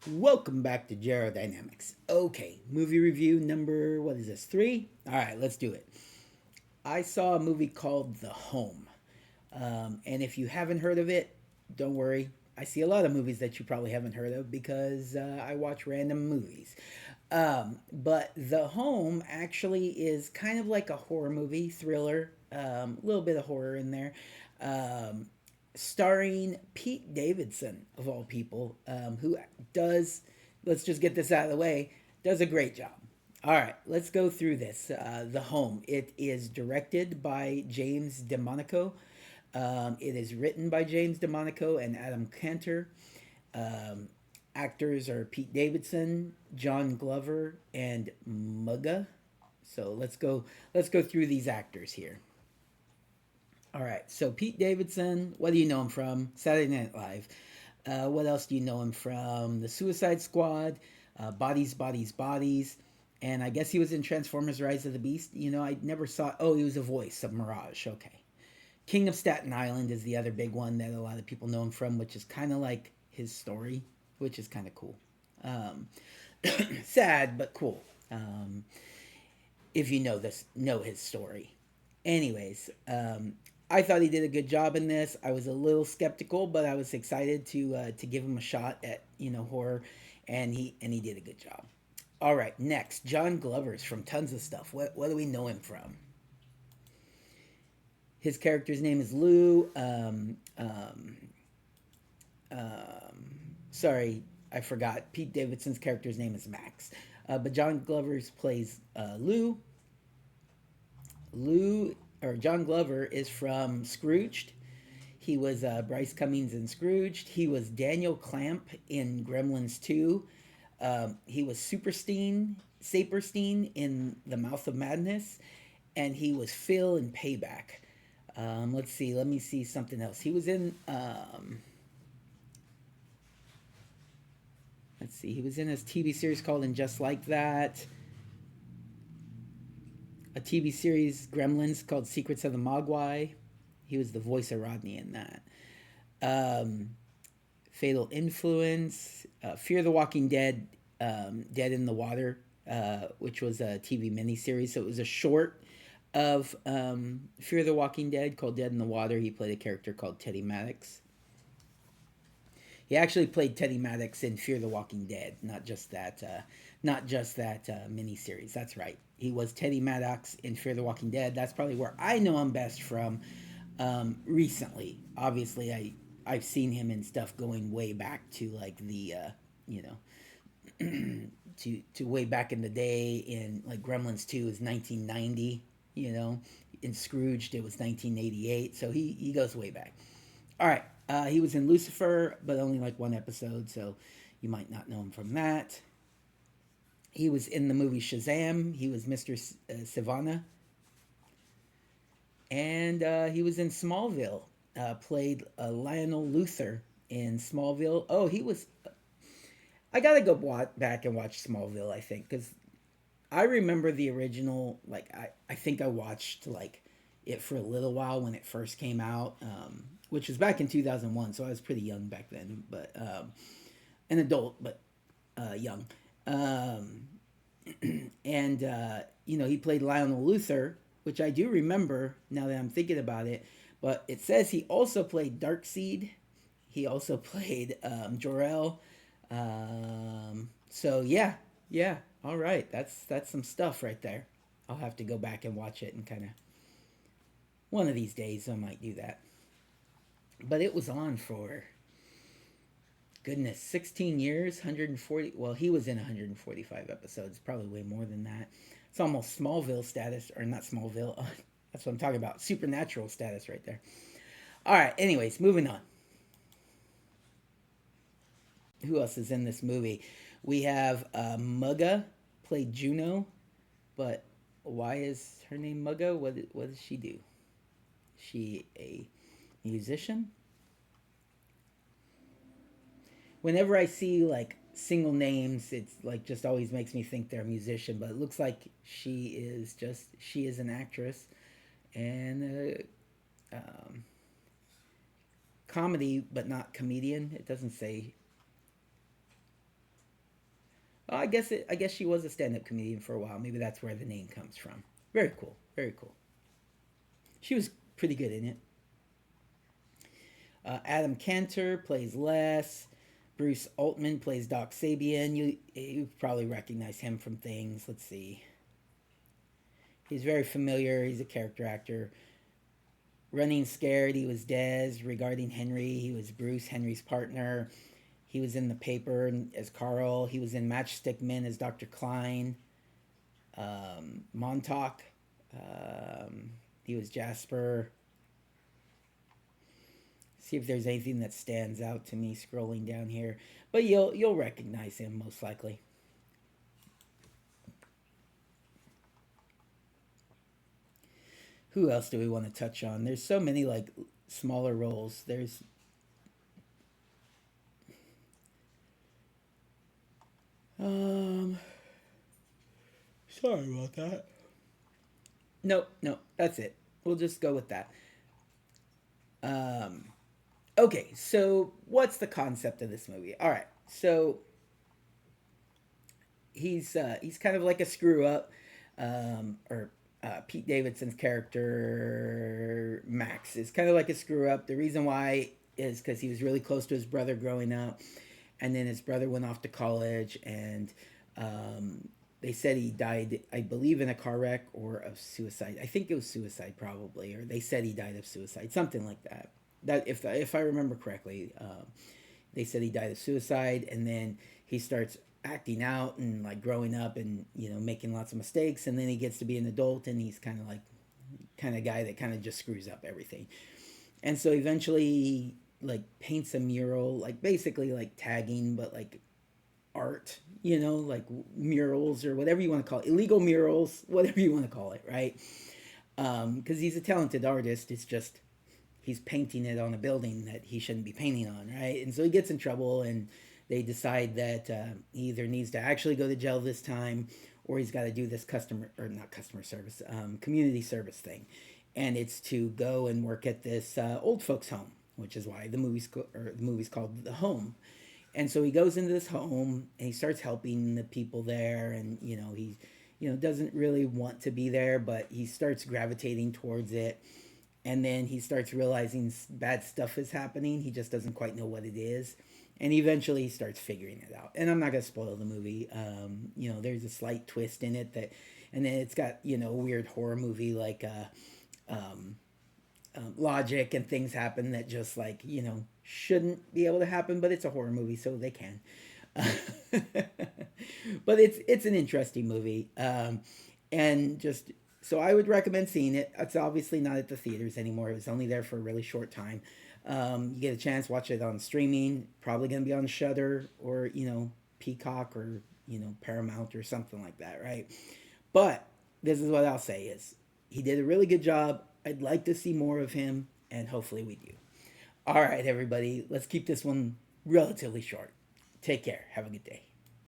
Welcome back to Gero Dynamics. Okay, movie review number, what is this, 3? All right, let's do it. I saw a movie called The Home. And if you haven't heard of it, don't worry. I see a lot of movies that you probably haven't heard of because I watch random movies. But The Home actually is kind of like a horror movie, thriller, a little bit of horror in there. Um, Starring Pete Davidson, of all people, who does, let's just get this out of the way, does a great job. All right, let's go through this. The Home. It is directed by James DeMonaco. It is written by James DeMonaco and Adam Cantor. Um, Actors are Pete Davidson, John Glover, and Mugga. So let's go through these actors here. All right. So Pete Davidson, what do you know him from? Saturday Night Live. What else do you know him from? The Suicide Squad, Bodies, Bodies, Bodies. And I guess he was in Transformers Rise of the Beast. You know, I never saw. Oh, he was a voice of Mirage. Okay. King of Staten Island is the other big one that a lot of people know him from, which is kind of like his story, which is kind of cool. Um, Sad, but cool. If you know his story. Anyways, I thought he did a good job in this. I was a little skeptical, but I was excited to give him a shot at horror, and he did a good job. All right, next, John Glover's from tons of stuff. What do we know him from? His character's name is Lou. Sorry, I forgot. Pete Davidson's character's name is Max, but John Glover's plays Lou. Lou or John Glover is from Scrooged. He was Bryce Cummings in Scrooged. He was Daniel Clamp in Gremlins 2. He was Saperstein in The Mouth of Madness, and he was Phil in Payback. Let's see. Let me see something else. He was in. Let's see. He was in a TV series called "And Just Like That." A TV series Gremlins called "Secrets of the Mogwai." He was the voice of Rodney in that. Um, Fatal Influence, Fear the Walking Dead, Dead in the Water, which was a TV miniseries. So it was a short of Fear the Walking Dead called Dead in the Water. He played a character called Teddy Maddox. He actually played Teddy Maddox in Fear the Walking Dead, not just that miniseries. That's right. He was Teddy Maddox in Fear the Walking Dead. That's probably where I know him best from. Recently, obviously, I've seen him in stuff going way back to like the you know to way back in the day in like Gremlins 2 is 1990, you know. In Scrooged it was 1988, so he goes way back. All right. He was in Lucifer, but only like one episode, so you might not know him from that. He was in the movie Shazam. He was Mr. Sivana. And he was in Smallville. Played Lionel Luthor in Smallville. Oh, he was. I gotta go back and watch Smallville. I think because I remember the original. Like I think I watched like it for a little while when it first came out, which was back in 2001. So I was pretty young back then, but an adult, but young. Um, and he played Lionel Luthor, which I do remember now that I'm thinking about it. But it says he also played Darkseid. He also played Jor-El. So yeah, yeah. All right, that's some stuff right there. I'll have to go back and watch it and kind of one of these days I might do that. But it was on for goodness 16 years, 140. Well, he was in 145 episodes, probably way more than that. It's almost Smallville status, or not Smallville. That's what I'm talking about. Supernatural status right there. All right. Anyways, moving on. Who else is in this movie? We have Mugga played Juno, but why is her name Mugga? What does she do? Is she a musician? Whenever I see like single names, it's like just always makes me think they're a musician. But it looks like she is an actress and comedy, but not comedian. It doesn't say. Oh, I guess she was a stand-up comedian for a while. Maybe that's where the name comes from. Very cool. Very cool. She was pretty good in it. Adam Cantor plays Les. Bruce Altman plays Doc Sabian. You probably recognize him from things. Let's see. He's very familiar. He's a character actor. Running Scared, he was Dez. Regarding Henry, he was Bruce, Henry's partner. He was in the paper as Carl. He was in Matchstick Men as Dr. Klein. Montauk, he was Jasper. See if there's anything that stands out to me scrolling down here. But you'll recognize him most likely. Who else do we want to touch on? There's so many like smaller roles. There's um sorry about that. No, no, that's it. We'll just go with that. Um okay, so what's the concept of this movie? All right. So he's kind of like a screw up, or Pete Davidson's character Max is kind of like a screw up. The reason why is because he was really close to his brother growing up, and then his brother went off to college, and they said he died, I believe, in a car wreck or of suicide. I think it was suicide probably, or they said he died of suicide, something like that. That if I remember correctly, they said he died of suicide, and then he starts acting out and like growing up and making lots of mistakes, and then he gets to be an adult and he's kind of like guy that kind of just screws up everything. And so eventually he like paints a mural, like basically like tagging, but like art, like murals or whatever you want to call it, illegal murals, whatever you want to call it, right? Because he's a talented artist. It's just he's painting it on a building that he shouldn't be painting on, right? And so he gets in trouble, and they decide that he either needs to actually go to jail this time, or he's got to do this customer or not customer service, community service thing, and it's to go and work at this old folks home, which is why the movie's called The Home. And so he goes into this home and he starts helping the people there, and he doesn't really want to be there, but he starts gravitating towards it, and then he starts realizing bad stuff is happening. He just doesn't quite know what it is, and eventually he starts figuring it out. And I'm not gonna spoil the movie. There's a slight twist in it that, and then it's got a weird horror movie like logic, and things happen that just like shouldn't be able to happen, but it's a horror movie, so they can. But it's an interesting movie, and just so I would recommend seeing it. It's obviously not at the theaters anymore. It was only there for a really short time. You get a chance, watch it on streaming. Probably gonna be on Shudder or Peacock or Paramount or something like that, right? But this is what I'll say is he did a really good job. I'd like to see more of him, and hopefully we do. All right, everybody, let's keep this one relatively short. Take care. Have a good day.